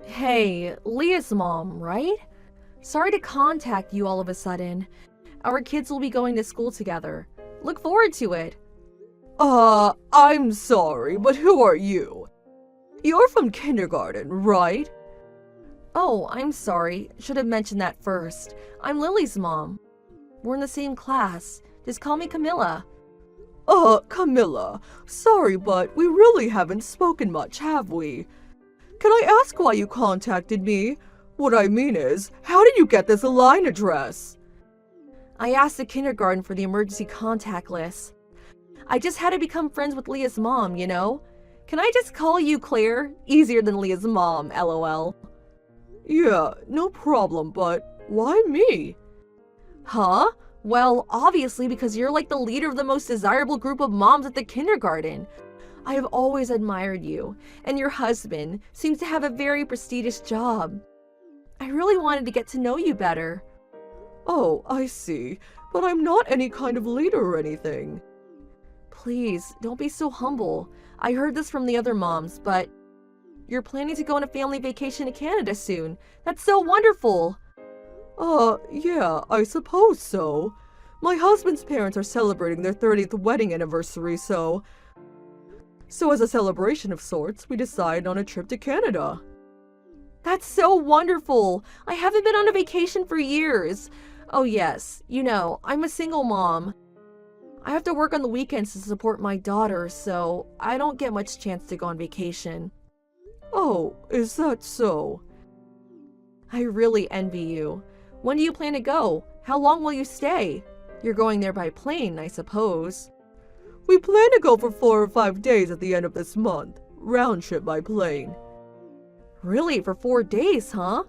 Hey, Leah's mom, right? Sorry to contact you all of a sudden. Our kids will be going to school together. Look forward to it. I'm sorry, but who are you? You're from kindergarten, right? Oh, I'm sorry. Should have mentioned that first. I'm Lily's mom. We're in the same class. Just call me Camilla. Camilla, sorry, but we really haven't spoken much, have we? Can I ask why you contacted me? What I mean is, how did you get this line address? I asked the kindergarten for the emergency contact list. I just had to become friends with Leah's mom, you know? Can I just call you Claire? Easier than Leah's mom, lol. Yeah, no problem, but why me? Huh? Well, obviously because you're like the leader of the most desirable group of moms at the kindergarten. I have always admired you, and your husband seems to have a very prestigious job. I really wanted to get to know you better. Oh, I see, but I'm not any kind of leader or anything. Please, don't be so humble. I heard this from the other moms, but you're planning to go on a family vacation to Canada soon. That's so wonderful. Yeah, I suppose so. My husband's parents are celebrating their 30th wedding anniversary, so as a celebration of sorts, we decided on a trip to Canada. That's so wonderful. I haven't been on a vacation for years. Oh yes, you know, I'm a single mom. I have to work on the weekends to support my daughter, so I don't get much chance to go on vacation. Oh, is that so? I really envy you. When do you plan to go? How long will you stay? You're going there by plane, I suppose. We plan to go for 4 or 5 days at the end of this month, round trip by plane. Really, for 4 days, huh?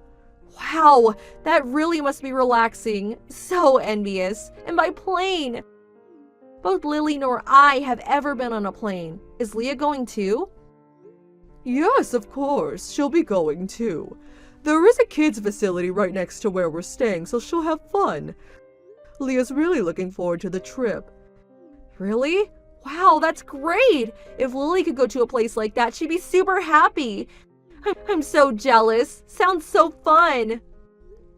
Wow, that really must be relaxing. So envious. And by plane. Both Lily nor I have ever been on a plane. Is Leah going too? Yes, of course, she'll be going too. There is a kids facility right next to where we're staying, so she'll have fun. Leah's really looking forward to the trip. Really? Wow, that's great! If Lily could go to a place like that, she'd be super happy. I'm so jealous. Sounds so fun.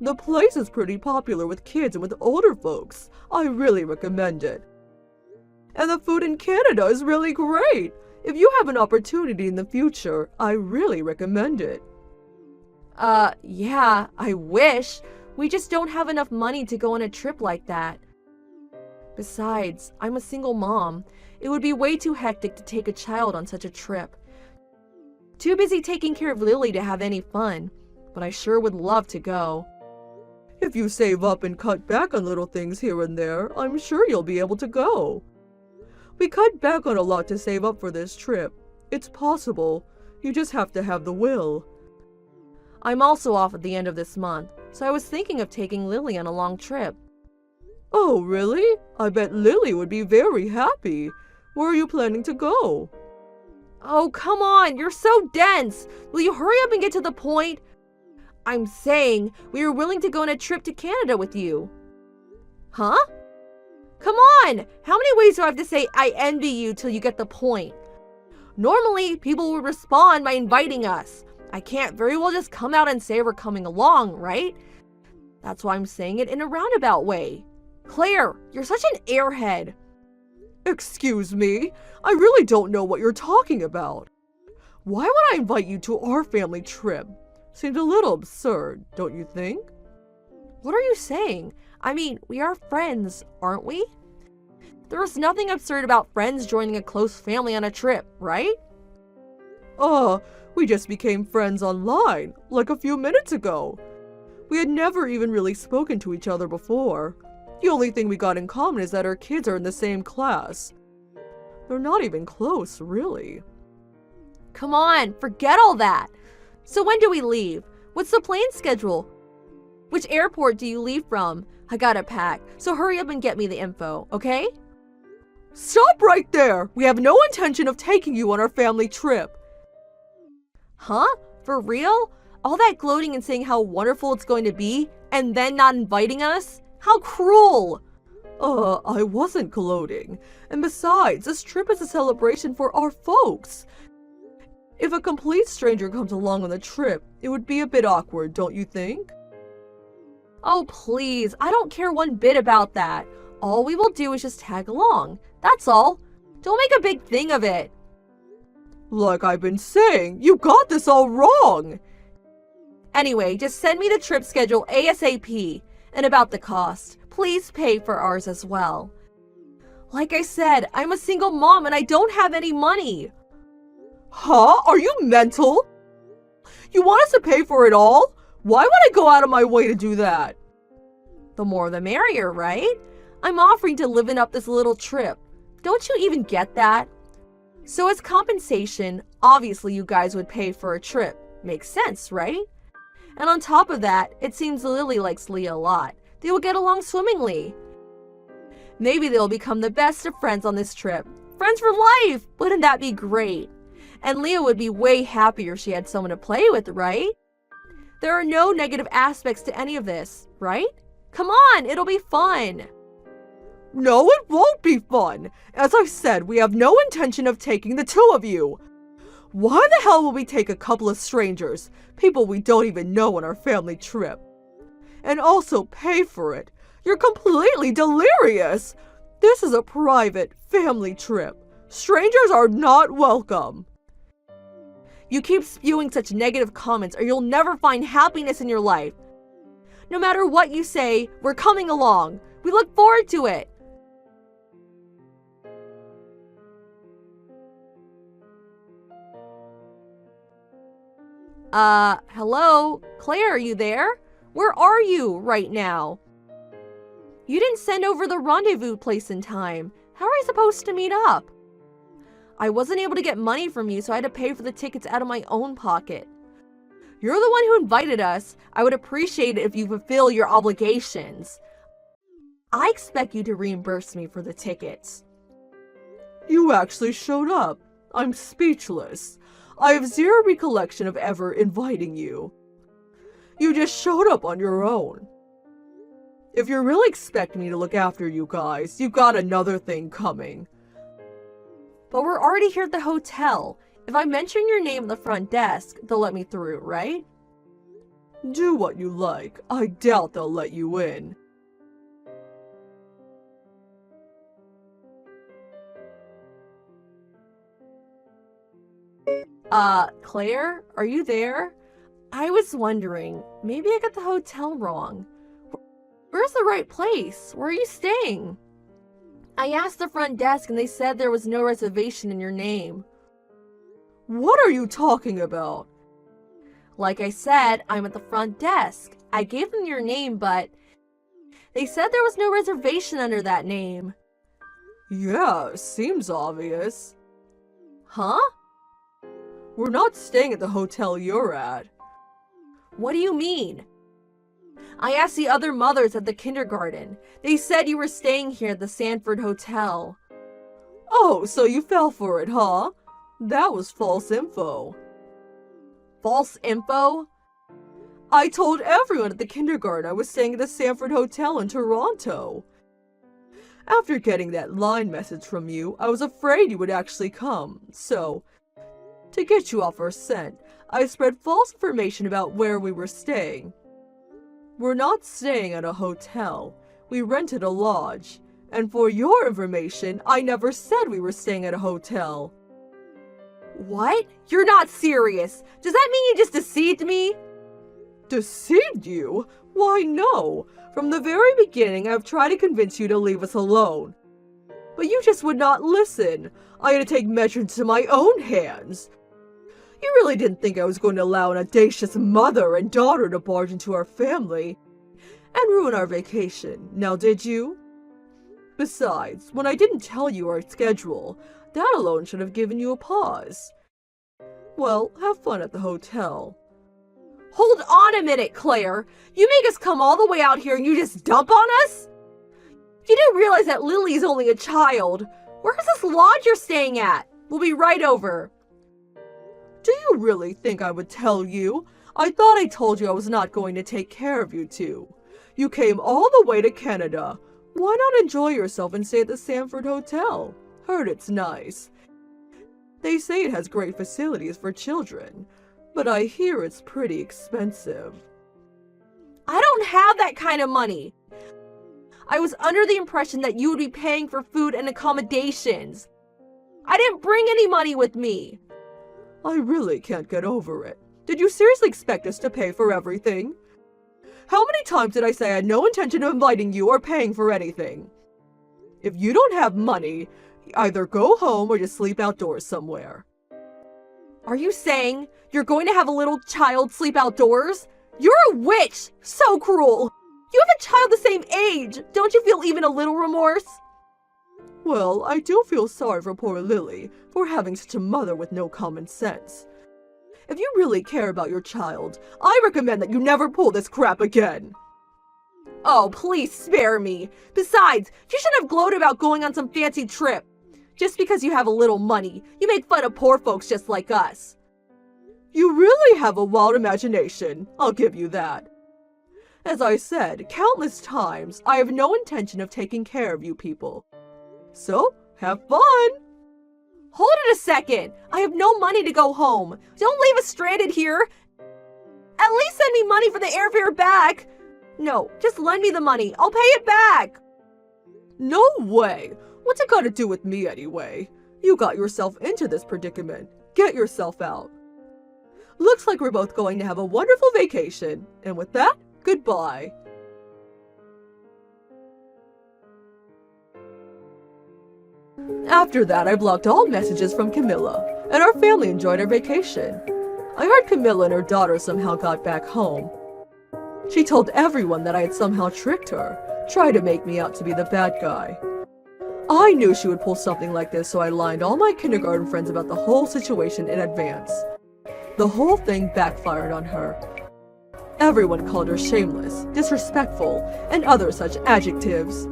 The place is pretty popular with kids and with older folks. I really recommend it. And the food in Canada is really great. If you have an opportunity in the future, I really recommend it. Yeah, I wish. We just don't have enough money to go on a trip like that. Besides, I'm a single mom. It would be way too hectic to take a child on such a trip. Too busy taking care of Lily to have any fun, but I sure would love to go. If you save up and cut back on little things here and there, I'm sure you'll be able to go. We cut back on a lot to save up for this trip. It's possible. You just have to have the will. I'm also off at the end of this month, so I was thinking of taking Lily on a long trip. Oh, really? I bet Lily would be very happy. Where are you planning to go? Oh, come on, you're so dense. Will you hurry up and get to the point? I'm saying we are willing to go on a trip to Canada with you. Huh? Come on! How many ways do I have to say I envy you till you get the point? Normally, people would respond by inviting us. I can't very well just come out and say we're coming along, right? That's why I'm saying it in a roundabout way. Claire, you're such an airhead. Excuse me? I really don't know what you're talking about. Why would I invite you to our family trip? Seems a little absurd, don't you think? What are you saying? I mean, we are friends, aren't we? There's nothing absurd about friends joining a close family on a trip, right? We just became friends online, like a few minutes ago. We had never even really spoken to each other before. The only thing we got in common is that our kids are in the same class. They're not even close, really. Come on, forget all that. So when do we leave? What's the plane schedule? Which airport do you leave from? I gotta pack, so hurry up and get me the info, okay? Stop right there! We have no intention of taking you on our family trip. Huh? For real? All that gloating and saying how wonderful it's going to be, and then not inviting us? How cruel! I wasn't gloating. And besides, this trip is a celebration for our folks. If a complete stranger comes along on the trip, it would be a bit awkward, don't you think? Oh, please, I don't care one bit about that. All we will do is just tag along. That's all. Don't make a big thing of it. Like I've been saying, you got this all wrong! Anyway, just send me the trip schedule ASAP. And about the cost, please pay for ours as well. Like I said, I'm a single mom and I don't have any money. Huh? Are you mental? You want us to pay for it all? Why would I go out of my way to do that? The more the merrier, right? I'm offering to liven up this little trip. Don't you even get that? So as compensation, obviously you guys would pay for a trip. Makes sense, right? And on top of that, it seems Lily likes Leah a lot. They will get along swimmingly. Maybe they'll become the best of friends on this trip. Friends for life! Wouldn't that be great? And Leah would be way happier if she had someone to play with, right? There are no negative aspects to any of this, right? Come on, it'll be fun. No, it won't be fun. As I said, we have no intention of taking the two of you. Why the hell will we take a couple of strangers, people we don't even know, on our family trip? And also pay for it? You're completely delirious. This is a private family trip. Strangers are not welcome. You keep spewing such negative comments or you'll never find happiness in your life. No matter what you say, we're coming along. We look forward to it. Hello? Claire, are you there? Where are you right now? You didn't send over the rendezvous place in time. How are we supposed to meet up? I wasn't able to get money from you, so I had to pay for the tickets out of my own pocket. You're the one who invited us. I would appreciate it if you fulfill your obligations. I expect you to reimburse me for the tickets. You actually showed up. I'm speechless. I have zero recollection of ever inviting you. You just showed up on your own. If you're really expecting me to look after you guys, you've got another thing coming. But we're already here at the hotel. If I mention your name at the front desk, they'll let me through, right? Do what you like. I doubt they'll let you in. Claire, are you there? I was wondering, maybe I got the hotel wrong. Where's the right place? Where are you staying? I asked the front desk and they said there was no reservation in your name. What are you talking about? Like I said, I'm at the front desk. I gave them your name, but they said there was no reservation under that name. Yeah, seems obvious. Huh? We're not staying at the hotel you're at. What do you mean? I asked the other mothers at the kindergarten. They said you were staying here at the Sanford Hotel. Oh, so you fell for it, huh? That was false info. False info? I told everyone at the kindergarten I was staying at the Sanford Hotel in Toronto. After getting that line message from you, I was afraid you would actually come, so to get you off our scent, I spread false information about where we were staying. We're not staying at a hotel. We rented a lodge. And for your information, I never said we were staying at a hotel. What? You're not serious. Does that mean you just deceived me? Deceived you? Why, no. From the very beginning, I've tried to convince you to leave us alone. But you just would not listen. I had to take measures into my own hands. You really didn't think I was going to allow an audacious mother and daughter to barge into our family and ruin our vacation, now did you? Besides, when I didn't tell you our schedule, that alone should have given you a pause. Well, have fun at the hotel. Hold on a minute, Claire. You make us come all the way out here and you just dump on us? You do realize that Lily's only a child. Where's this lodge you're staying at? We'll be right over. Do you really think I would tell you? I thought I told you I was not going to take care of you two. You came all the way to Canada. Why not enjoy yourself and stay at the Sanford Hotel? Heard it's nice. They say it has great facilities for children, but I hear it's pretty expensive. I don't have that kind of money. I was under the impression that you would be paying for food and accommodations. I didn't bring any money with me. I really can't get over it. Did you seriously expect us to pay for everything? How many times did I say I had no intention of inviting you or paying for anything? If you don't have money, either go home or just sleep outdoors somewhere. Are you saying you're going to have a little child sleep outdoors? You're a witch! So cruel! You have a child the same age! Don't you feel even a little remorse? Well, I do feel sorry for poor Lily for having such a mother with no common sense. If you really care about your child, I recommend that you never pull this crap again. Oh, please spare me. Besides, you shouldn't have gloated about going on some fancy trip. Just because you have a little money, you make fun of poor folks just like us. You really have a wild imagination, I'll give you that. As I said countless times, I have no intention of taking care of you people. So, have fun! Hold it a second! I have no money to go home. Don't leave us stranded here. At least send me money for the airfare back. No, just lend me the money. I'll pay it back. No way! What's it got to do with me anyway? You got yourself into this predicament. Get yourself out. Looks like we're both going to have a wonderful vacation. And with that, goodbye. After that, I blocked all messages from Camilla, and our family enjoyed our vacation. I heard Camilla and her daughter somehow got back home. She told everyone that I had somehow tricked her, tried to make me out to be the bad guy. I knew she would pull something like this, so I lied all my kindergarten friends about the whole situation in advance. The whole thing backfired on her. Everyone called her shameless, disrespectful, and other such adjectives.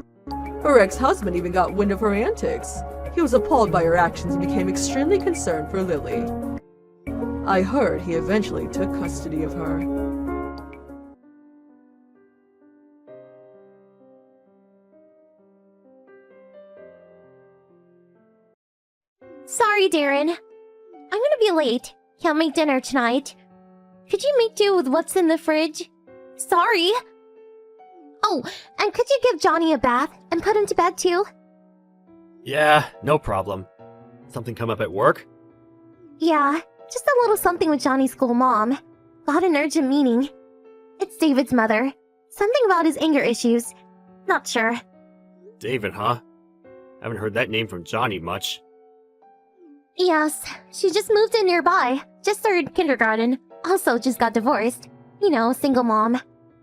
Her ex-husband even got wind of her antics. He was appalled by her actions and became extremely concerned for Lily. I heard he eventually took custody of her. Sorry, Darren. I'm gonna be late. Can't make dinner tonight. Could you make do with what's in the fridge? Sorry. Oh, and could you give Johnny a bath and put him to bed too? Yeah, no problem. Something come up at work? Yeah, just a little something with Johnny's school mom. Got an urgent meeting. It's David's mother. Something about his anger issues. Not sure. David, huh? Haven't heard that name from Johnny much. Yes, she just moved in nearby. Just started kindergarten. Also just got divorced. You know, single mom.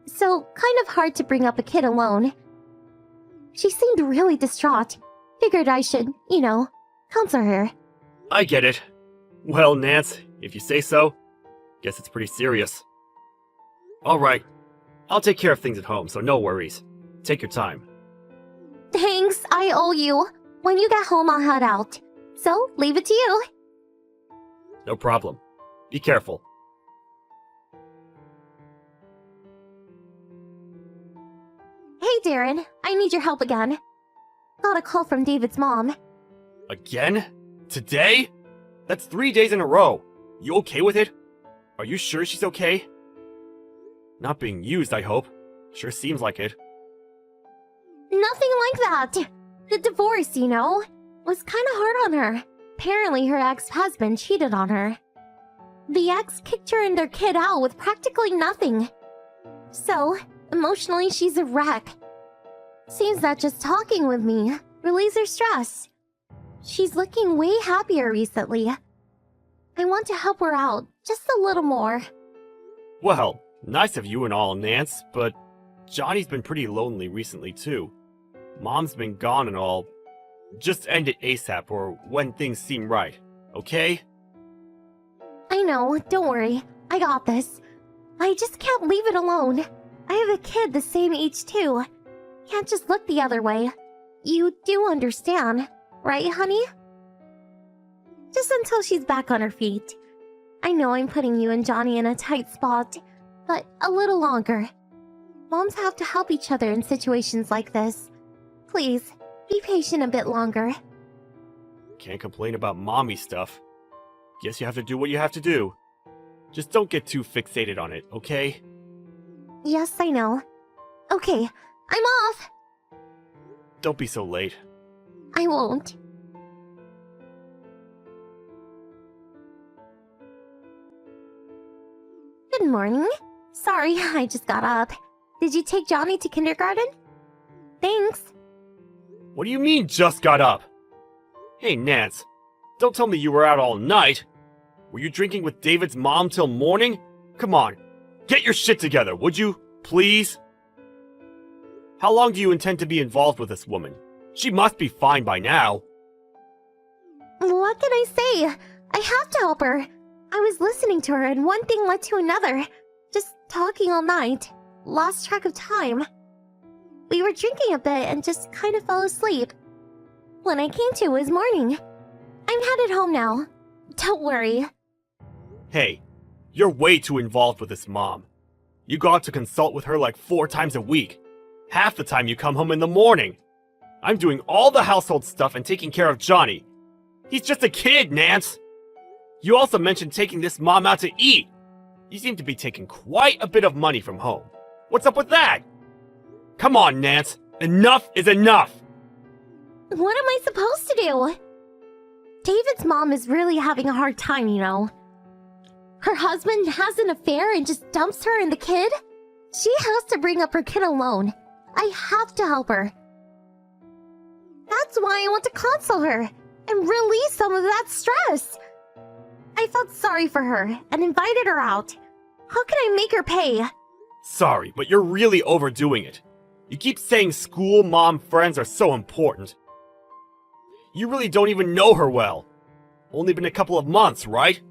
So, kind of hard to bring up a kid alone. She seemed really distraught. Figured I should, you know, counsel her. I get it. Well, Nance, if you say so, guess it's pretty serious. Alright, I'll take care of things at home, so no worries. Take your time. Thanks, I owe you. When you get home, I'll head out. So, leave it to you. No problem. Be careful. Hey, Darren, I need your help again. Got a call from David's mom. Again? Today? That's 3 days in a row. You okay with it? Are you sure she's okay? Not being used, I hope. Sure seems like it. Nothing like that. The divorce, you know, was kinda hard on her. Apparently her ex-husband cheated on her. The ex kicked her and their kid out with practically nothing. So, emotionally she's a wreck. Seems that just talking with me relieves her stress. She's looking way happier recently. I want to help her out just a little more. Well, nice of you and all, Nance, but Johnny's been pretty lonely recently too. Mom's been gone and all. Just end it ASAP or when things seem right, okay? I know, don't worry. I got this. I just can't leave it alone. I have a kid the same age too. Can't just look the other way. You do understand, right, honey? Just until she's back on her feet. I know I'm putting you and Johnny in a tight spot, but a little longer. Moms have to help each other in situations like this. Please, be patient a bit longer. Can't complain about mommy stuff. Guess you have to do what you have to do. Just don't get too fixated on it, okay? Yes, I know. Okay, I'm off. Don't be so late. I won't. Good morning. Sorry, I just got up. Did you take Johnny to kindergarten? Thanks. What do you mean, just got up? Hey, Nance, don't tell me you were out all night. Were you drinking with David's mom till morning? Come on, get your shit together, would you? Please? How long do you intend to be involved with this woman? She must be fine by now. What can I say? I have to help her. I was listening to her and one thing led to another. Just talking all night. Lost track of time. We were drinking a bit and just kind of fell asleep. When I came to, it was morning. I'm headed home now. Don't worry. Hey, you're way too involved with this mom. You go out to consult with her like 4 times a week. Half the time you come home in the morning. I'm doing all the household stuff and taking care of Johnny. He's just a kid, Nance. You also mentioned taking this mom out to eat. You seem to be taking quite a bit of money from home. What's up with that? Come on, Nance. Enough is enough. What am I supposed to do? David's mom is really having a hard time, you know. Her husband has an affair and just dumps her and the kid. She has to bring up her kid alone. I have to help her. That's why I want to console her and release some of that stress. I felt sorry for her and invited her out. How can I make her pay? Sorry, but you're really overdoing it. You keep saying school, mom, friends are so important. You really don't even know her well. Only been a couple of months, right?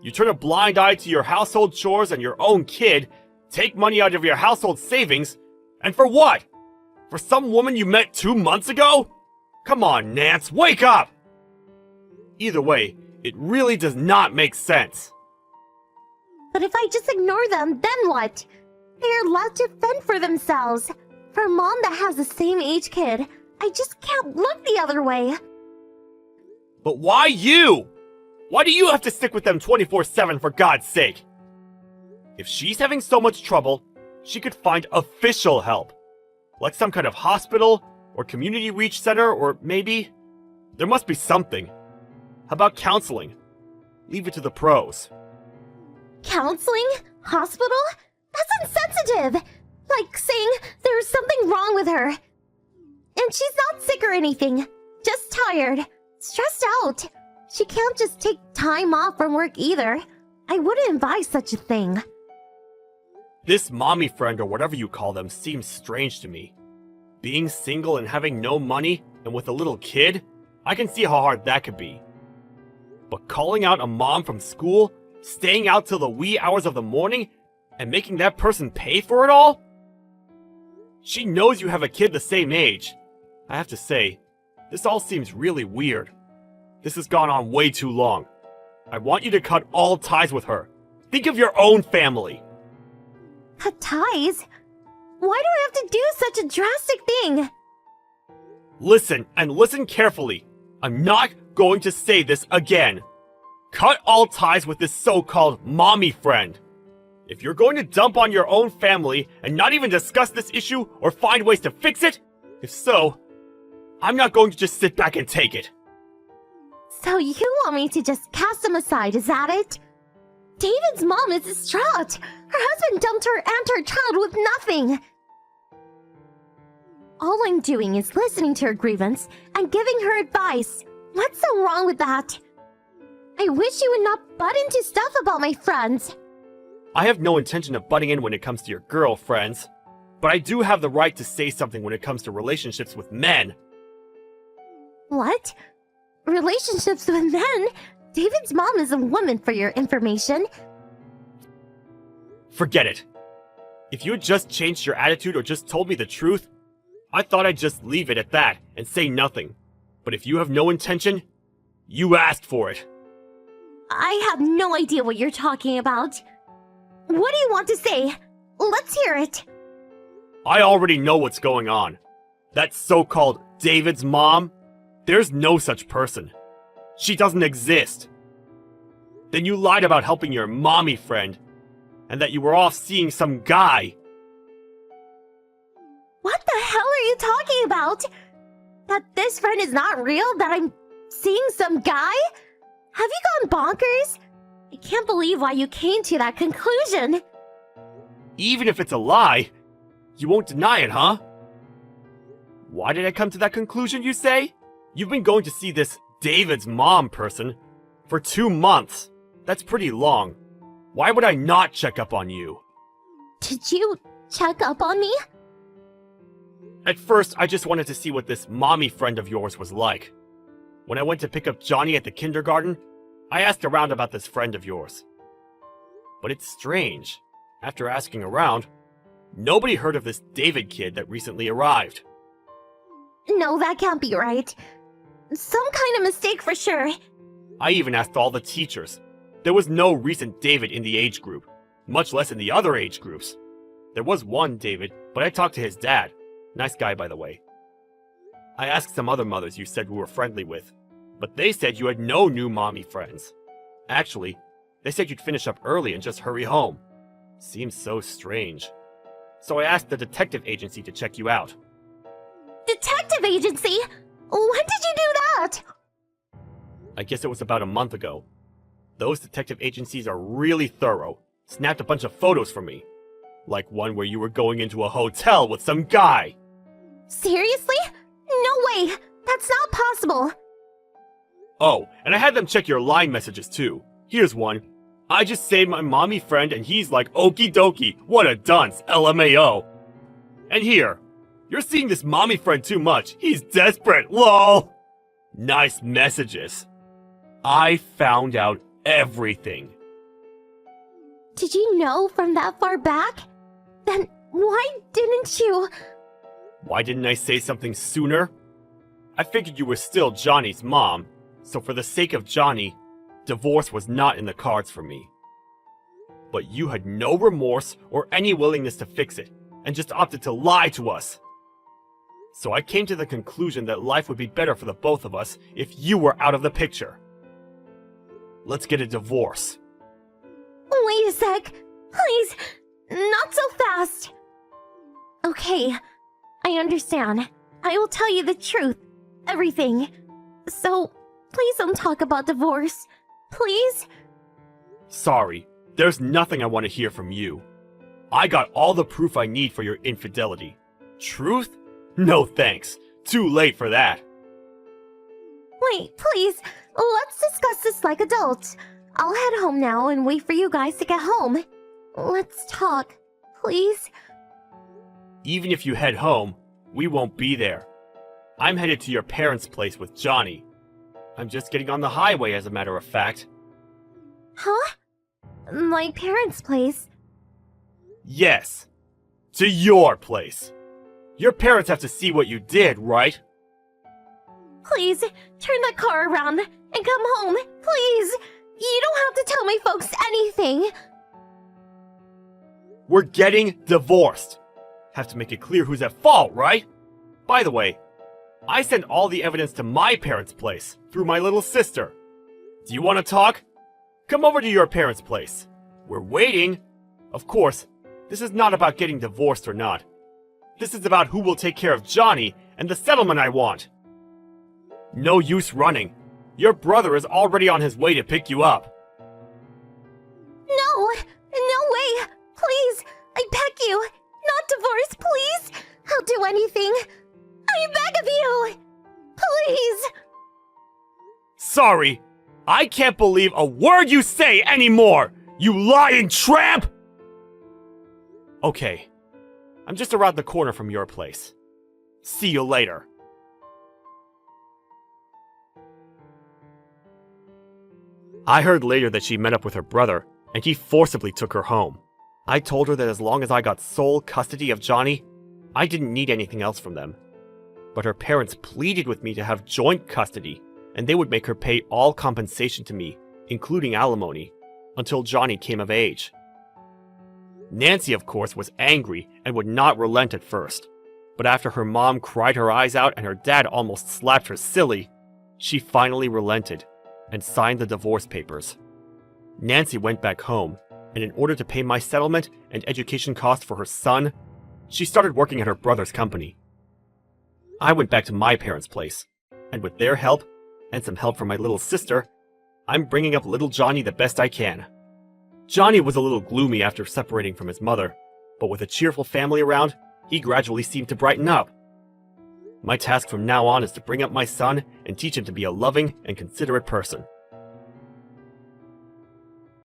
You turn a blind eye to your household chores and your own kid, take money out of your household savings, and for what? For some woman you met 2 months ago? Come on, Nance, wake up! Either way, it really does not make sense. But if I just ignore them, then what? They are allowed to fend for themselves. For a mom that has the same age kid, I just can't look the other way. But why you? Why do you have to stick with them 24/7 for God's sake? If she's having so much trouble, she could find official help. Like some kind of hospital, or community reach center, or maybe... There must be something. How about counseling? Leave it to the pros. Counseling? Hospital? That's insensitive! Like saying there's something wrong with her. And she's not sick or anything. Just tired. Stressed out. She can't just take time off from work either. I wouldn't advise such a thing. This mommy friend or whatever you call them seems strange to me. Being single and having no money and with a little kid, I can see how hard that could be. But calling out a mom from school, staying out till the wee hours of the morning, and making that person pay for it all? She knows you have a kid the same age. I have to say, this all seems really weird. This has gone on way too long. I want you to cut all ties with her. Think of your own family. Cut ties? Why do I have to do such a drastic thing? Listen, and listen carefully. I'm not going to say this again. Cut all ties with this so-called mommy friend. If you're going to dump on your own family and not even discuss this issue or find ways to fix it, if so, I'm not going to just sit back and take it. So you want me to just cast him aside, is that it? David's mom is distraught. Her husband dumped her and her child with nothing. All I'm doing is listening to her grievance and giving her advice. What's so wrong with that? I wish you would not butt into stuff about my friends. I have no intention of butting in when it comes to your girlfriends, but I do have the right to say something when it comes to relationships with men. What? Relationships with men? David's mom is a woman, for your information. Forget it. If you had just changed your attitude or just told me the truth, I thought I'd just leave it at that and say nothing. But if you have no intention, you asked for it. I have no idea what you're talking about. What do you want to say? Let's hear it. I already know what's going on. That so-called David's mom, there's no such person. She doesn't exist. Then you lied about helping your mommy friend, and that you were off seeing some guy. What the hell are you talking about? That this friend is not real? That I'm seeing some guy? Have you gone bonkers? I can't believe why you came to that conclusion. Even if it's a lie, you won't deny it, huh? Why did I come to that conclusion, you say? You've been going to see this David's mom person for 2 months. That's pretty long. Why would I not check up on you? Did you check up on me? At first, I just wanted to see what this mommy friend of yours was like. When I went to pick up Johnny at the kindergarten, I asked around about this friend of yours. But it's strange. After asking around, nobody heard of this David kid that recently arrived. No, that can't be right. Some kind of mistake for sure. I even asked all the teachers. There was no recent David in the age group, much less in the other age groups. There was one David, but I talked to his dad. Nice guy, by the way. I asked some other mothers you said we were friendly with, but they said you had no new mommy friends. Actually, they said you'd finish up early and just hurry home. Seems so strange. So I asked the detective agency to check you out. Detective agency? When did you do that? I guess it was about a month ago. Those detective agencies are really thorough. Snapped a bunch of photos for me. Like one where you were going into a hotel with some guy. Seriously? No way! That's not possible! Oh, and I had them check your line messages too. Here's one. I just saved my mommy friend and he's like, okie dokie, what a dunce, LMAO. And here, you're seeing this mommy friend too much. He's desperate, lol. Nice messages. I found out everything. Did you know from that far back? Then why didn't you? Why didn't I say something sooner? I figured you were still Johnny's mom, so for the sake of Johnny, divorce was not in the cards for me. But you had no remorse or any willingness to fix it, and just opted to lie to us. So I came to the conclusion that life would be better for the both of us if you were out of the picture. Let's get a divorce. Wait a sec. Please, not so fast. Okay, I understand. I will tell you the truth. Everything. So, please don't talk about divorce. Please? Sorry, there's nothing I want to hear from you. I got all the proof I need for your infidelity. Truth? No thanks. Too late for that. Wait, please. Let's discuss this like adults. I'll head home now and wait for you guys to get home. Let's talk, please. Even if you head home, we won't be there. I'm headed to your parents' place with Johnny. I'm just getting on the highway, as a matter of fact. Huh? My parents' place? Yes. To your place. Your parents have to see what you did, right? Please, turn that car around and come home, please. You don't have to tell my folks anything. We're getting divorced. Have to make it clear who's at fault, right? By the way, I sent all the evidence to my parents' place through my little sister. Do you want to talk? Come over to your parents' place. We're waiting. Of course, this is not about getting divorced or not. This is about who will take care of Johnny and the settlement I want. No use running. Your brother is already on his way to pick you up. No way. Please, I beg you. Not divorce, please. I'll do anything. I beg of you. Please. Sorry, I can't believe a word you say anymore, you lying tramp! Okay, I'm just around the corner from your place. See you later. I heard later that she met up with her brother, and he forcibly took her home. I told her that as long as I got sole custody of Johnny, I didn't need anything else from them. But her parents pleaded with me to have joint custody, and they would make her pay all compensation to me, including alimony, until Johnny came of age. Nancy, of course, was angry and would not relent at first, but after her mom cried her eyes out and her dad almost slapped her silly, she finally relented and signed the divorce papers. Nancy went back home, and in order to pay my settlement and education costs for her son, she started working at her brother's company. I went back to my parents' place, and with their help, and some help from my little sister, I'm bringing up little Johnny the best I can. Johnny was a little gloomy after separating from his mother, but with a cheerful family around, he gradually seemed to brighten up. My task from now on is to bring up my son and teach him to be a loving and considerate person.